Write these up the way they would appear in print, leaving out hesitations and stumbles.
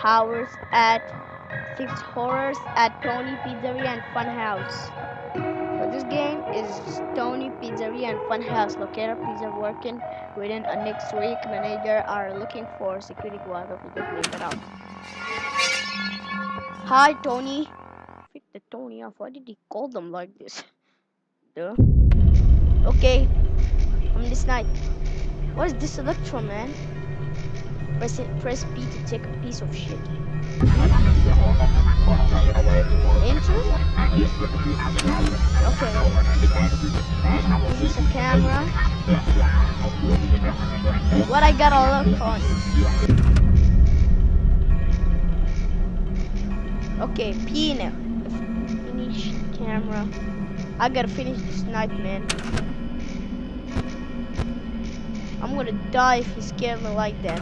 hours at 6 horrors at Tony Pizzeria and Funhouse. So this game is Tony Pizzeria and Funhouse. Locator pizza working within a next week. Manager are looking for security guard. Okay, just leave it out. Hi Tony. Pick the Tony off. Why did he call them like this? Duh. Okay. From this night. What is this electro, man? Press B to take a piece of shit. Enter? Okay. This is a camera. What I gotta look on? Okay, finish camera. I gotta finish this night, man. I'm gonna die if he scared me like that.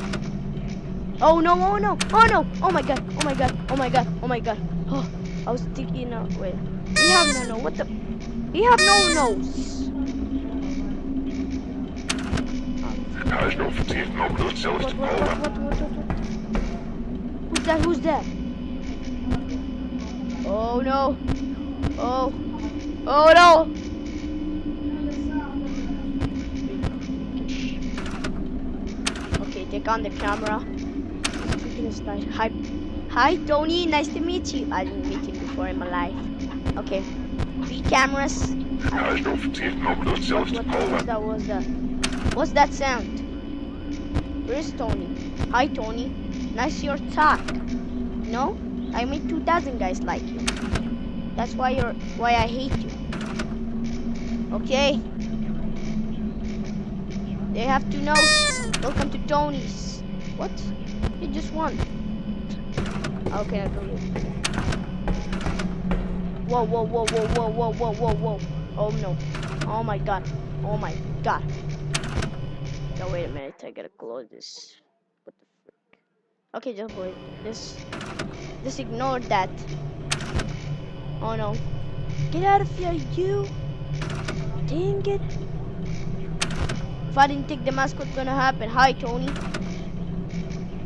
Oh no, oh no, oh no, oh my god, oh my god, oh my god, oh my god. Oh, I was thinking, wait. We have no, what the? We have no nose. What? Who's that? Oh no. Oh no. Okay, take on the camera. Hi Tony, nice to meet you. I didn't meet you before in my life. Okay, 3 cameras. What's that sound? Where's Tony? Hi Tony, nice your talk. No, I made 2,000 guys like you. That's why I hate you. Okay. They have to know. Welcome to Tony's. What? You just won. Okay, I believe. Whoa. Oh no. Oh my god. Oh my god. No, wait a minute. I gotta close this. What the frick? Okay, just wait. Just ignore that. Oh no. Get out of here, you. Dang it. If I didn't take the mask, what's gonna happen? Hi, Tony.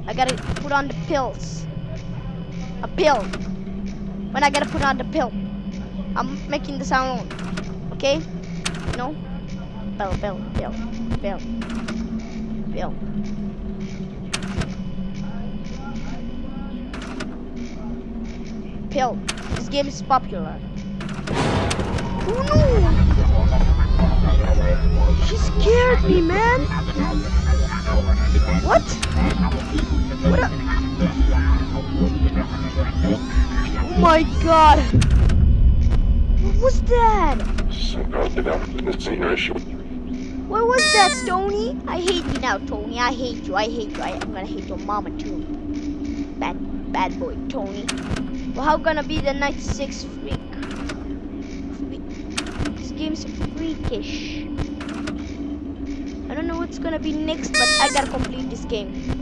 I gotta put on the pills. A pill. When I gotta put on the pill, I'm making the sound. Okay? No? Pill. Pill. This game is popular. Oh no! She scared me, man. What? What? Oh my god! What was that? What was that, Tony? I hate you now, Tony. I hate you. I'm gonna hate your mama too. Bad boy, Tony. Well, how gonna be the night 6 freak? This game's freakish. I don't know what's gonna be next, but I gotta complete this game.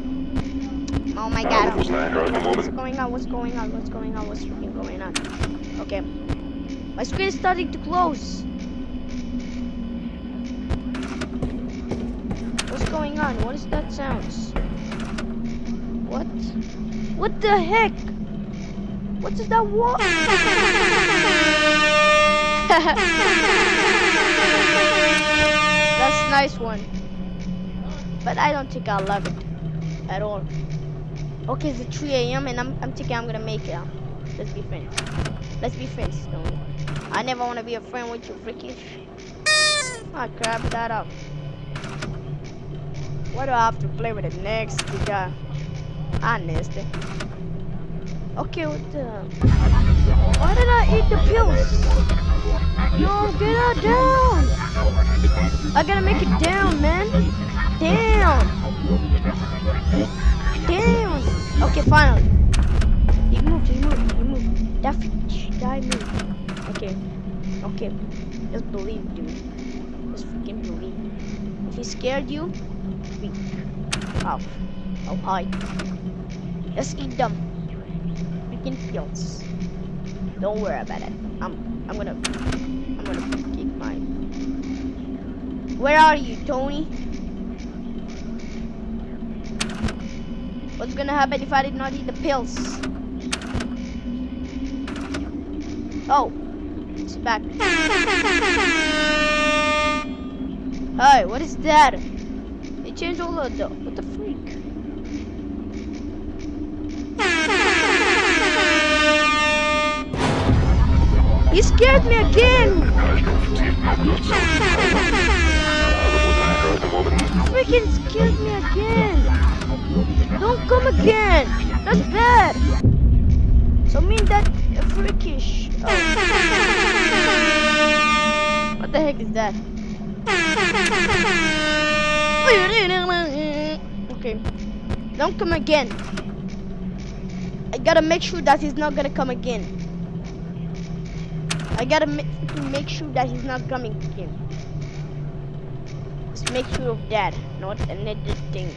Oh my god. What's going on? What's freaking going on? Okay. My screen is starting to close. What's going on? What is that sounds? What? What the heck? What is that wall? That's a nice one. But I don't think I'll love it at all. Okay, it's 3 a.m. and I'm thinking I'm gonna make it. Let's be friends. Let's be friends, Tony. I never wanna be a friend with you, freakish. I crap that up. Why do I have to play with it next? Guy? I missed it. Okay, what the? Why did I eat the pills? No, get her down! I gotta make it down, man. Down. Okay, finally. He moved. That guy moved. Okay. Just believe, dude. Just freaking believe. If he scared you, weak. I'll hide. Just eat them. Freaking pills. Don't worry about it. I'm gonna keep mine. Where are you, Tony? What's gonna happen if I did not eat the pills? Oh, it's back. Hey, what is that? They changed all of the. What the freak? He scared me again! Freaking scared me again! Don't come again! That's bad! So mean that freakish. Oh. What the heck is that? Okay. Don't come again. I gotta make sure that he's not gonna come again. I gotta make sure that he's not coming again. Just make sure of that, not another thing.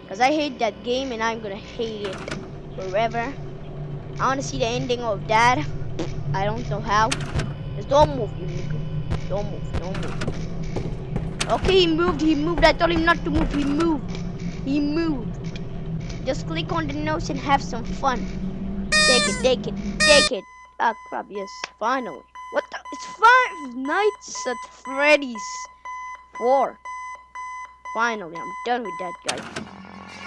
Cause I hate that game and I'm gonna hate it forever. I wanna see the ending of that. I don't know how. Just don't move, you nigga. Don't move, don't move. Okay, he moved. I told him not to move. He moved. Just click on the nose and have some fun. Take it. Ah, crap, yes, finally. What the? It's 5 Nights at Freddy's 4. Finally, I'm done with that guy.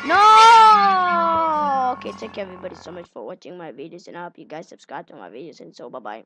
No! Okay, thank you everybody so much for watching my videos, and I hope you guys subscribe to my videos, and so bye-bye.